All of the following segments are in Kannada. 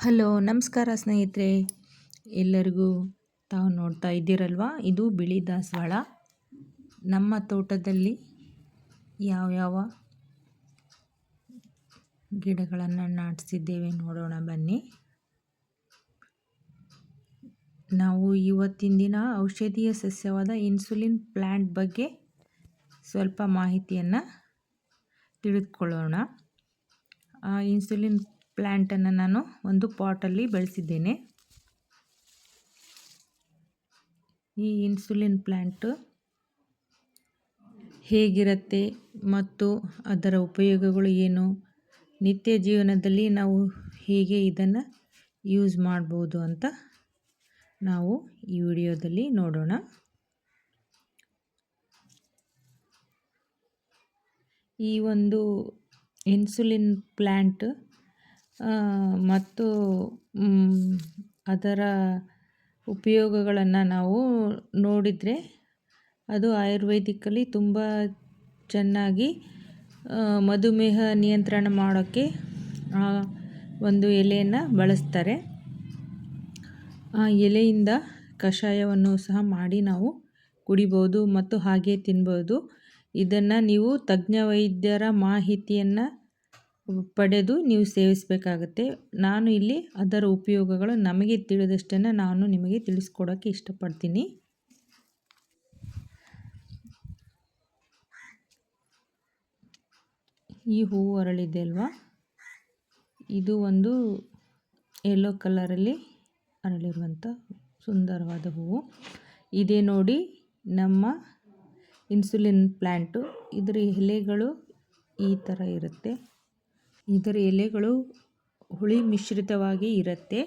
ಹಲೋ ನಮಸ್ಕಾರ ಸ್ನೇಹಿತರೆ, ಎಲ್ಲರಿಗೂ ತಾವು ನೋಡ್ತಾ ಇದ್ದೀರಲ್ವಾ, ಇದು ಬಿಳಿ ದಾಸವಾಳ. ನಮ್ಮ ತೋಟದಲ್ಲಿ ಯಾವ್ಯಾವ ಗಿಡಗಳನ್ನು ನಾಟಿಸಿದ್ದೇವೆ ನೋಡೋಣ ಬನ್ನಿ. ನಾವು ಇವತ್ತಿನ ದಿನ ಔಷಧೀಯ ಸಸ್ಯವಾದ ಇನ್ಸುಲಿನ್ ಪ್ಲ್ಯಾಂಟ್ ಬಗ್ಗೆ ಸ್ವಲ್ಪ ಮಾಹಿತಿಯನ್ನು ತಿಳಿದುಕೊಳ್ಳೋಣ. ಆ ಇನ್ಸುಲಿನ್ ಪ್ಲ್ಯಾಂಟನ್ನು ನಾನು ಒಂದು ಪಾಟಲ್ಲಿ ಬೆಳೆಸಿದ್ದೇನೆ. ಈ ಇನ್ಸುಲಿನ್ ಪ್ಲ್ಯಾಂಟ್ ಹೇಗಿರುತ್ತೆ ಮತ್ತು ಅದರ ಉಪಯೋಗಗಳು ಏನು, ನಿತ್ಯ ಜೀವನದಲ್ಲಿ ನಾವು ಹೇಗೆ ಇದನ್ನು ಯೂಸ್ ಮಾಡ್ಬೋದು ಅಂತ ನಾವು ಈ ವಿಡಿಯೋದಲ್ಲಿ ನೋಡೋಣ. ಈ ಒಂದು ಇನ್ಸುಲಿನ್ ಪ್ಲ್ಯಾಂಟ್ ಮತ್ತು ಅದರ ಉಪಯೋಗಗಳನ್ನು ನಾವು ನೋಡಿದರೆ ಅದು ಆಯುರ್ವೇದಿಕಲ್ಲಿ ತುಂಬ ಚೆನ್ನಾಗಿ ಮಧುಮೇಹ ನಿಯಂತ್ರಣ ಮಾಡೋಕ್ಕೆ ಒಂದು ಎಲೆಯನ್ನು ಬಳಸ್ತಾರೆ. ಆ ಎಲೆಯಿಂದ ಕಷಾಯವನ್ನು ಸಹ ಮಾಡಿ ನಾವು ಕುಡಿಬೋದು ಮತ್ತು ಹಾಗೆ ತಿನ್ಬೋದು. ಇದನ್ನು ನೀವು ತಜ್ಞ ವೈದ್ಯರ ಮಾಹಿತಿಯನ್ನು ಪಡೆದು ನೀವು ಸೇವಿಸಬೇಕಾಗತ್ತೆ. ನಾನು ಇಲ್ಲಿ ಅದರ ಉಪಯೋಗಗಳು ನಮಗೆ ತಿಳಿದಷ್ಟನ್ನು ನಾನು ನಿಮಗೆ ತಿಳಿಸ್ಕೊಡೋಕ್ಕೆ ಇಷ್ಟಪಡ್ತೀನಿ. ಈ ಹೂವು ಅರಳಿದೆ ಅಲ್ವಾ, ಇದು ಒಂದು ಯೆಲ್ಲೋ ಕಲರಲ್ಲಿ ಅರಳಿರುವಂಥ ಸುಂದರವಾದ ಹೂವು. ಇದೇ ನೋಡಿ ನಮ್ಮ ಇನ್ಸುಲಿನ್ ಪ್ಲ್ಯಾಂಟು. ಇದರ ಎಲೆಗಳು ಈ ಥರ ಇರುತ್ತೆ. ಇದರ ಎಲೆಗಳು ಹುಳಿ ಮಿಶ್ರಿತವಾಗಿ ಇರುತ್ತೆ.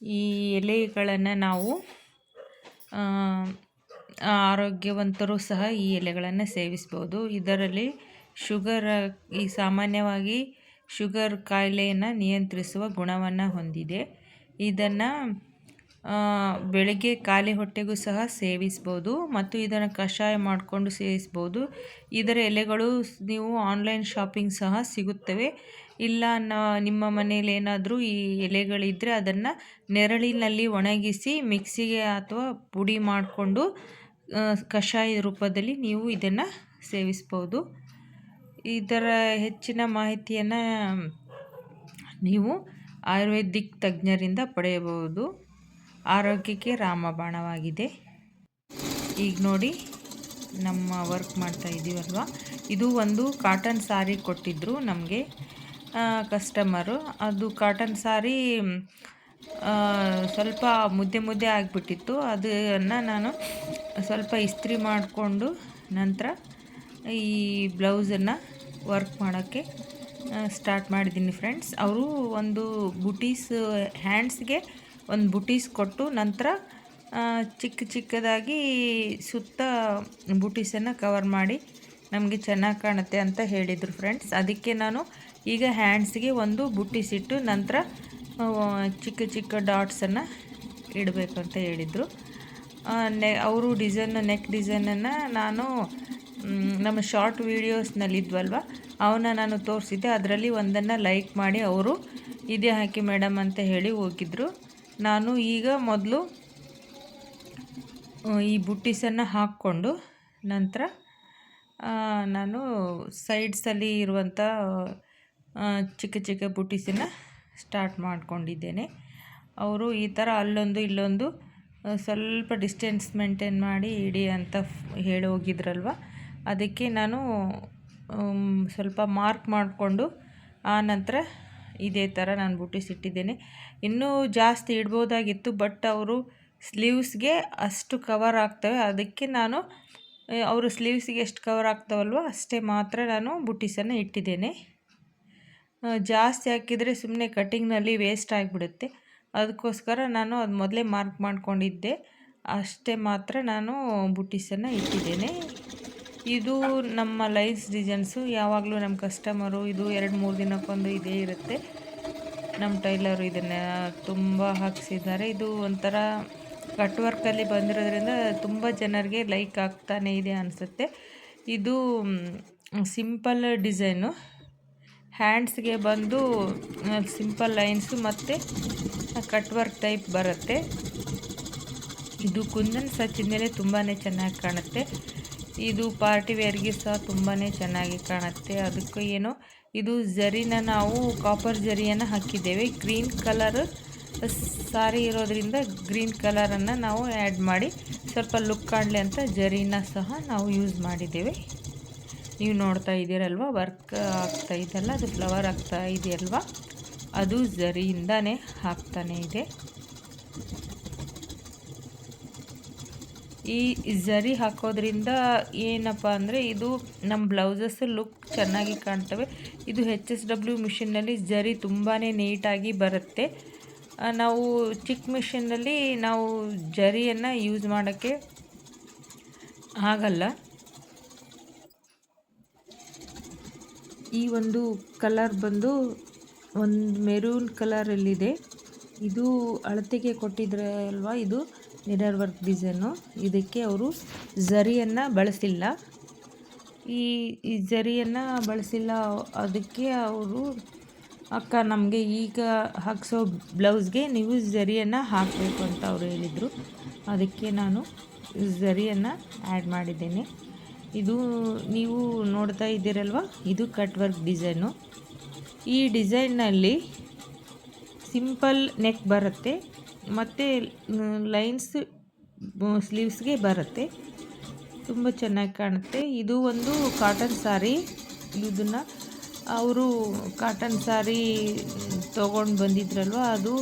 ಈ ಎಲೆಗಳನ್ನು ನಾವು ಆರೋಗ್ಯವಂತರು ಸಹ ಈ ಎಲೆಗಳನ್ನು ಸೇವಿಸ್ಬೋದು. ಇದರಲ್ಲಿ ಸಾಮಾನ್ಯವಾಗಿ ಶುಗರ್ ಕಾಯಿಲೆಯನ್ನು ನಿಯಂತ್ರಿಸುವ ಗುಣವನ್ನು ಹೊಂದಿದೆ. ಇದನ್ನು ಬೆಳಗ್ಗೆ ಖಾಲಿ ಹೊಟ್ಟೆಗೂ ಸಹ ಸೇವಿಸ್ಬೋದು ಮತ್ತು ಇದನ್ನು ಕಷಾಯ ಮಾಡಿಕೊಂಡು ಸೇವಿಸ್ಬೋದು. ಇದರ ಎಲೆಗಳು ನೀವು ಆನ್ಲೈನ್ ಶಾಪಿಂಗ್ ಸಹ ಸಿಗುತ್ತವೆ. ಇಲ್ಲ ನಿಮ್ಮ ಮನೇಲಿ ಏನಾದರೂ ಈ ಎಲೆಗಳಿದ್ದರೆ ಅದನ್ನು ನೆರಳಿನಲ್ಲಿ ಒಣಗಿಸಿ ಮಿಕ್ಸಿಗೆ ಅಥವಾ ಪುಡಿ ಮಾಡಿಕೊಂಡು ಕಷಾಯ ರೂಪದಲ್ಲಿ ನೀವು ಇದನ್ನು ಸೇವಿಸ್ಬೋದು. ಇದರ ಹೆಚ್ಚಿನ ಮಾಹಿತಿಯನ್ನು ನೀವು ಆಯುರ್ವೇದಿಕ್ ತಜ್ಞರಿಂದ ಪಡೆಯಬಹುದು. ಆರೋಗ್ಯಕ್ಕೆ ರಾಮಬಾಣವಾಗಿದೆ. ಈಗ ನೋಡಿ ನಮ್ಮ ವರ್ಕ್ ಮಾಡ್ತಾ ಇದ್ದೀವಲ್ವ, ಇದು ಒಂದು ಕಾಟನ್ ಸಾರಿ ಕೊಟ್ಟಿದ್ದರು ನಮಗೆ ಕಸ್ಟಮರು. ಅದು ಕಾಟನ್ ಸಾರಿ ಸ್ವಲ್ಪ ಮುದ್ದೆ ಆಗಿಬಿಟ್ಟಿತ್ತು. ಅದನ್ನು ನಾನು ಸ್ವಲ್ಪ ಇಸ್ತ್ರಿ ಮಾಡಿಕೊಂಡು ನಂತರ ಈ ಬ್ಲೌಸನ್ನು ವರ್ಕ್ ಮಾಡೋಕ್ಕೆ ಸ್ಟಾರ್ಟ್ ಮಾಡಿದ್ದೀನಿ ಫ್ರೆಂಡ್ಸ್. ಅವರು ಒಂದು ಬುಟೀಸ್ ಹ್ಯಾಂಡ್ಸ್ಗೆ ಒಂದು ಬುಟೀಸ್ ಕೊಟ್ಟು ನಂತರ ಚಿಕ್ಕದಾಗಿ ಸುತ್ತ ಬುಟೀಸನ್ನು ಕವರ್ ಮಾಡಿ ನಮಗೆ ಚೆನ್ನಾಗಿ ಕಾಣುತ್ತೆ ಅಂತ ಹೇಳಿದರು ಫ್ರೆಂಡ್ಸ್. ಅದಕ್ಕೆ ನಾನು ಈಗ ಹ್ಯಾಂಡ್ಸ್ಗೆ ಒಂದು ಬುಟೀಸ್ ಇಟ್ಟು ನಂತರ ಚಿಕ್ಕ ಡಾಟ್ಸನ್ನು ಇಡಬೇಕು ಅಂತ ಹೇಳಿದರು. ಅವರು ನೆಕ್ ಡಿಸೈನನ್ನು ನಾನು ನಮ್ಮ ಶಾರ್ಟ್ ವೀಡಿಯೋಸ್ನಲ್ಲಿದ್ವಲ್ವ ಅವನ್ನ ನಾನು ತೋರಿಸಿದ್ದೆ. ಅದರಲ್ಲಿ ಒಂದನ್ನು ಲೈಕ್ ಮಾಡಿ ಅವರು ಇದೇ ಹಾಕಿ ಮೇಡಮ್ ಅಂತ ಹೇಳಿ ಹೋಗಿದ್ದರು. ನಾನು ಈಗ ಮೊದಲು ಈ ಬುಟ್ಟೀಸನ್ನು ಹಾಕ್ಕೊಂಡು ನಂತರ ನಾನು ಸೈಡ್ಸಲ್ಲಿ ಇರುವಂಥ ಚಿಕ್ಕ ಬುಟ್ಟೀಸನ್ನು ಸ್ಟಾರ್ಟ್ ಮಾಡ್ಕೊಂಡಿದ್ದೇನೆ. ಅವರು ಈ ಥರ ಅಲ್ಲೊಂದು ಇಲ್ಲೊಂದು ಸ್ವಲ್ಪ ಡಿಸ್ಟೆನ್ಸ್ ಮೇಂಟೈನ್ ಮಾಡಿ ಇಡಿ ಅಂತ ಹೇಳಿ ಹೋಗಿದ್ರಲ್ವ, ಅದಕ್ಕೆ ನಾನು ಸ್ವಲ್ಪ ಮಾರ್ಕ್ ಮಾಡಿಕೊಂಡು ಆ ನಂತರ ಇದೇ ಥರ ನಾನು ಬುಟೀಸ್ ಇಟ್ಟಿದ್ದೇನೆ. ಇನ್ನೂ ಜಾಸ್ತಿ ಇಡ್ಬೋದಾಗಿತ್ತು, ಬಟ್ ಅವರು ಸ್ಲೀವ್ಸ್ಗೆ ಅಷ್ಟು ಕವರ್ ಆಗ್ತವೆ. ಅದಕ್ಕೆ ನಾನು ಅವರು ಸ್ಲೀವ್ಸ್ಗೆ ಎಷ್ಟು ಕವರ್ ಆಗ್ತಾವಲ್ವ ಅಷ್ಟೇ ಮಾತ್ರ ನಾನು ಬುಟೀಸನ್ನು ಇಟ್ಟಿದ್ದೇನೆ. ಜಾಸ್ತಿ ಹಾಕಿದರೆ ಸುಮ್ಮನೆ ಕಟ್ಟಿಂಗ್ನಲ್ಲಿ ವೇಸ್ಟ್ ಆಗಿಬಿಡುತ್ತೆ. ಅದಕ್ಕೋಸ್ಕರ ನಾನು ಅದು ಮೊದಲೇ ಮಾರ್ಕ್ ಮಾಡ್ಕೊಂಡಿದ್ದೆ. ಅಷ್ಟೇ ಮಾತ್ರ ನಾನು ಬುಟೀಸನ್ನು ಇಟ್ಟಿದ್ದೇನೆ. ಇದು ನಮ್ಮ ಲೈನ್ಸ್ ಡಿಸೈನ್ಸು. ಯಾವಾಗಲೂ ನಮ್ಮ ಕಸ್ಟಮರು ಇದು 2-3 ದಿನಕ್ಕೊಂದು ಇದೇ ಇರುತ್ತೆ. ನಮ್ಮ ಟೈಲರು ಇದನ್ನು ತುಂಬ ಹಾಕಿಸಿದ್ದಾರೆ. ಇದು ಒಂಥರ ಕಟ್ ವರ್ಕಲ್ಲಿ ಬಂದಿರೋದ್ರಿಂದ ತುಂಬ ಜನರಿಗೆ ಲೈಕ್ ಆಗ್ತಾನೇ ಇದೆ ಅನಿಸುತ್ತೆ. ಇದು ಸಿಂಪಲ್ ಡಿಸೈನು, ಹ್ಯಾಂಡ್ಸ್ಗೆ ಬಂದು ಸಿಂಪಲ್ ಲೈನ್ಸು ಮತ್ತು ಕಟ್ ವರ್ಕ್ ಟೈಪ್ ಬರುತ್ತೆ. ಇದು ಕುಂದನ್ ಸಚ್ಚಿದ ಮೇಲೆ ತುಂಬಾ ಚೆನ್ನಾಗಿ ಕಾಣುತ್ತೆ. ಇದು ಪಾರ್ಟಿ ವೇರ್ಗೆ ಸಹ ತುಂಬಾ ಚೆನ್ನಾಗಿ ಕಾಣುತ್ತೆ. ಅದಕ್ಕೂ ಏನೋ ಇದು ಜರಿನ ನಾವು ಕಾಪರ್ ಜರಿಯನ್ನು ಹಾಕಿದ್ದೇವೆ. ಗ್ರೀನ್ ಕಲರ್ ಸಾರಿ ಇರೋದ್ರಿಂದ ಗ್ರೀನ್ ಕಲರನ್ನು ನಾವು ಆ್ಯಡ್ ಮಾಡಿ ಸ್ವಲ್ಪ ಲುಕ್ ಕಾಣಲಿ ಅಂತ ಜರಿನ ಸಹ ನಾವು ಯೂಸ್ ಮಾಡಿದ್ದೇವೆ. ನೀವು ನೋಡ್ತಾ ಇದ್ದೀರಲ್ವ, ವರ್ಕ್ ಆಗ್ತಾ ಇದೆಯಲ್ಲ, ಅದು ಫ್ಲವರ್ ಆಗ್ತಾ ಇದೆಯಲ್ವ, ಅದು ಜರಿಯಿಂದನೇ ಹಾಕ್ತಾನೆ ಇದೆ. ಈ ಜರಿ ಹಾಕೋದ್ರಿಂದ ಏನಪ್ಪ ಅಂದರೆ ಇದು ನಮ್ಮ ಬ್ಲೌಸಸ್ ಲುಕ್ ಚೆನ್ನಾಗಿ ಕಾಣ್ತವೆ. ಇದು HSW ಮಿಷಿನ್ನಲ್ಲಿ ಜರಿ ತುಂಬಾ ನೀಟಾಗಿ ಬರುತ್ತೆ. ನಾವು ಚಿಕ್ಕ ಮಿಷಿನ್ನಲ್ಲಿ ನಾವು ಜರಿಯನ್ನು ಯೂಸ್ ಮಾಡೋಕ್ಕೆ ಆಗಲ್ಲ. ಈ ಒಂದು ಕಲರ್ ಬಂದು ಒಂದು ಮೆರೂನ್ ಕಲರಲ್ಲಿದೆ. ಇದು ಅಳತೆಗೆ ಕೊಟ್ಟಿದ್ರೆ ಅಲ್ವಾ, ಇದು ಮಿರರ್ ವರ್ಕ್ ಡಿಸೈನು. ಇದಕ್ಕೆ ಅವರು ಜರಿಯನ್ನು ಬಳಸಿಲ್ಲ. ಈ ಜರಿಯನ್ನು ಬಳಸಿಲ್ಲ, ಅದಕ್ಕೆ ಅವರು ಅಕ್ಕ ನಮಗೆ ಈಗ ಹಾಕ್ಸೋ ಬ್ಲೌಸ್ಗೆ ನೀವು ಜರಿಯನ್ನು ಹಾಕಬೇಕು ಅಂತ ಅವರು ಹೇಳಿದರು. ಅದಕ್ಕೆ ನಾನು ಜರಿಯನ್ನು ಆ್ಯಡ್ ಮಾಡಿದ್ದೇನೆ. ಇದು ನೀವು ನೋಡ್ತಾ ಇದ್ದೀರಲ್ವ, ಇದು ಕಟ್ ವರ್ಕ್ ಡಿಸೈನು. ಈ ಡಿಸೈನ್ನಲ್ಲಿ ಸಿಂಪಲ್ ನೆಕ್ ಬರುತ್ತೆ ಮತ್ತು ಲೈನ್ಸ್ ಸ್ಲೀವ್ಸ್ಗೆ ಬರುತ್ತೆ. ತುಂಬ ಚೆನ್ನಾಗಿ ಕಾಣುತ್ತೆ. ಇದು ಒಂದು ಕಾಟನ್ ಸಾರಿ. ಇದನ್ನು ಅವರು ಕಾಟನ್ ಸಾರಿ ತೊಗೊಂಡು ಬಂದಿದ್ರಲ್ವ, ಅದು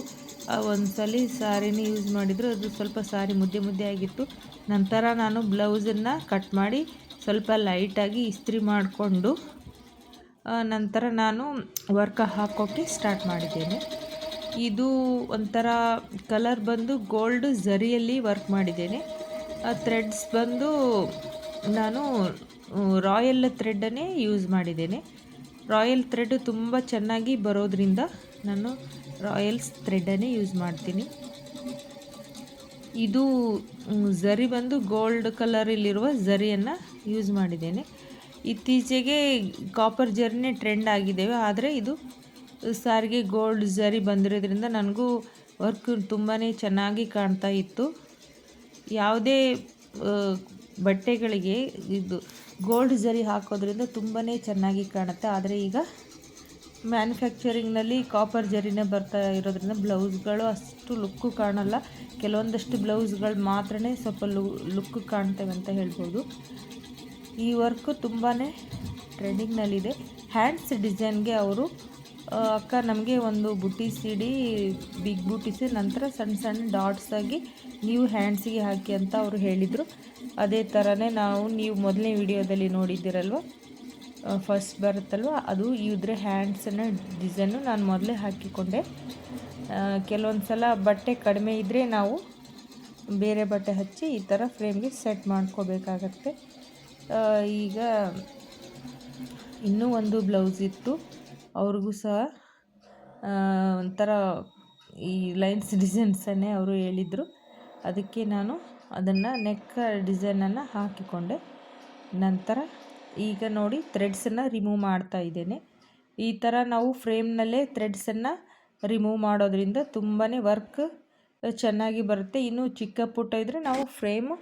ಒಂದು ಸಲ ಸಾರಿನೇ ಯೂಸ್ ಮಾಡಿದರು. ಅದು ಸ್ವಲ್ಪ ಸಾರಿ ಮುದ್ದೆ ಮುದ್ದೆ ಆಗಿತ್ತು. ನಂತರ ನಾನು ಬ್ಲೌಸನ್ನು ಕಟ್ ಮಾಡಿ ಸ್ವಲ್ಪ ಲೈಟಾಗಿ ಇಸ್ತ್ರಿ ಮಾಡಿಕೊಂಡು ನಂತರ ನಾನು ವರ್ಕ ಹಾಕೋಕ್ಕೆ ಸ್ಟಾರ್ಟ್ ಮಾಡಿದ್ದೇನೆ. ಇದು ಒಂಥರ ಕಲರ್ ಬಂದು ಗೋಲ್ಡ್ ಜರಿಯಲ್ಲಿ ವರ್ಕ್ ಮಾಡಿದ್ದೇನೆ. ಥ್ರೆಡ್ಸ್ ಬಂದು ನಾನು ರಾಯಲ್ ಥ್ರೆಡ್ಡನ್ನೇ ಯೂಸ್ ಮಾಡಿದ್ದೇನೆ. ರಾಯಲ್ ಥ್ರೆಡ್ ತುಂಬ ಚೆನ್ನಾಗಿ ಬರೋದ್ರಿಂದ ನಾನು ರಾಯಲ್ಸ್ ಥ್ರೆಡ್ಡನ್ನೇ ಯೂಸ್ ಮಾಡ್ತೀನಿ. ಇದು ಜರಿ ಬಂದು ಗೋಲ್ಡ್ ಕಲರಲ್ಲಿರುವ ಜರಿಯನ್ನು ಯೂಸ್ ಮಾಡಿದ್ದೇನೆ. ಇತ್ತೀಚೆಗೆ ಕಾಪರ್ ಜರಿನೇ ಟ್ರೆಂಡ್ ಆಗಿದ್ದೇವೆ, ಆದರೆ ಇದು ಸಾರಿಗೆ ಗೋಲ್ಡ್ ಜರಿ ಬಂದಿರೋದ್ರಿಂದ ನನಗೂ ವರ್ಕ್ ತುಂಬಾ ಚೆನ್ನಾಗಿ ಕಾಣ್ತಾ ಇತ್ತು. ಯಾವುದೇ ಬಟ್ಟೆಗಳಿಗೆ ಇದು ಗೋಲ್ಡ್ ಜರಿ ಹಾಕೋದ್ರಿಂದ ತುಂಬಾ ಚೆನ್ನಾಗಿ ಕಾಣುತ್ತೆ. ಆದರೆ ಈಗ ಮ್ಯಾನುಫ್ಯಾಕ್ಚರಿಂಗ್ನಲ್ಲಿ ಕಾಪರ್ ಜರಿನೇ ಬರ್ತಾ ಇರೋದ್ರಿಂದ ಬ್ಲೌಸ್ಗಳು ಅಷ್ಟು ಲುಕ್ಕು ಕಾಣಲ್ಲ. ಕೆಲವೊಂದಷ್ಟು ಬ್ಲೌಸ್ಗಳು ಮಾತ್ರ ಸ್ವಲ್ಪ ಲುಕ್ಕು ಕಾಣ್ತವೆ ಅಂತ ಹೇಳ್ಬೋದು. ಈ ವರ್ಕು ತುಂಬಾ ಟ್ರೆಂಡಿಂಗ್ನಲ್ಲಿದೆ. ಹ್ಯಾಂಡ್ಸ್ ಡಿಸೈನ್ಗೆ ಅವರು ಅಕ್ಕ ನಮಗೆ ಒಂದು ಬುಟೀಸ್ ಇಡಿ, ಬಿಗ್ ಬುಟೀಸ್, ನಂತರ ಸಣ್ಣ ಸಣ್ಣ ಡಾಟ್ಸ್ ಆಗಿ ನೀವು ಹ್ಯಾಂಡ್ಸಿಗೆ ಹಾಕಿ ಅಂತ ಅವರು ಹೇಳಿದರು. ಅದೇ ಥರನೇ ನೀವು ಮೊದಲನೇ ವಿಡಿಯೋದಲ್ಲಿ ನೋಡಿದ್ದೀರಲ್ವ, ಫಸ್ಟ್ ಬರುತ್ತಲ್ವ, ಅದು ಇದ್ರ ಹ್ಯಾಂಡ್ಸನ್ನು ಡಿಸೈನು ನಾನು ಮೊದಲೇ ಹಾಕಿಕೊಂಡೆ. ಕೆಲವೊಂದು ಸಲ ಬಟ್ಟೆ ಕಡಿಮೆ ಇದ್ದರೆ ನಾವು ಬೇರೆ ಬಟ್ಟೆ ಹಚ್ಚಿ ಈ ಥರ ಫ್ರೇಮ್ಗೆ ಸೆಟ್ ಮಾಡ್ಕೋಬೇಕಾಗತ್ತೆ. ಈಗ ಇನ್ನೂ ಒಂದು ಬ್ಲೌಸ್ ಇತ್ತು, ಅವ್ರಿಗೂ ಸಹ ಒಂಥರ ಈ ಲೈನ್ಸ್ ಡಿಸೈನ್ಸನ್ನೇ ಅವರು ಹೇಳಿದರು. ಅದಕ್ಕೆ ನಾನು ಅದನ್ನು ನೆಕ್ ಡಿಸೈನನ್ನು ಹಾಕಿಕೊಂಡೆ. ನಂತರ ಈಗ ನೋಡಿ ಥ್ರೆಡ್ಸನ್ನು ರಿಮೂವ್ ಮಾಡ್ತಾ ಇದ್ದೇನೆ. ಈ ಥರ ನಾವು ಫ್ರೇಮ್ನಲ್ಲೇ ಥ್ರೆಡ್ಸನ್ನು ರಿಮೂವ್ ಮಾಡೋದ್ರಿಂದ ತುಂಬಾ ವರ್ಕ್ ಚೆನ್ನಾಗಿ ಬರುತ್ತೆ. ಇನ್ನೂ ಚಿಕ್ಕ ಪುಟ್ಟ ಇದ್ದರೆ ನಾವು ಫ್ರೇಮು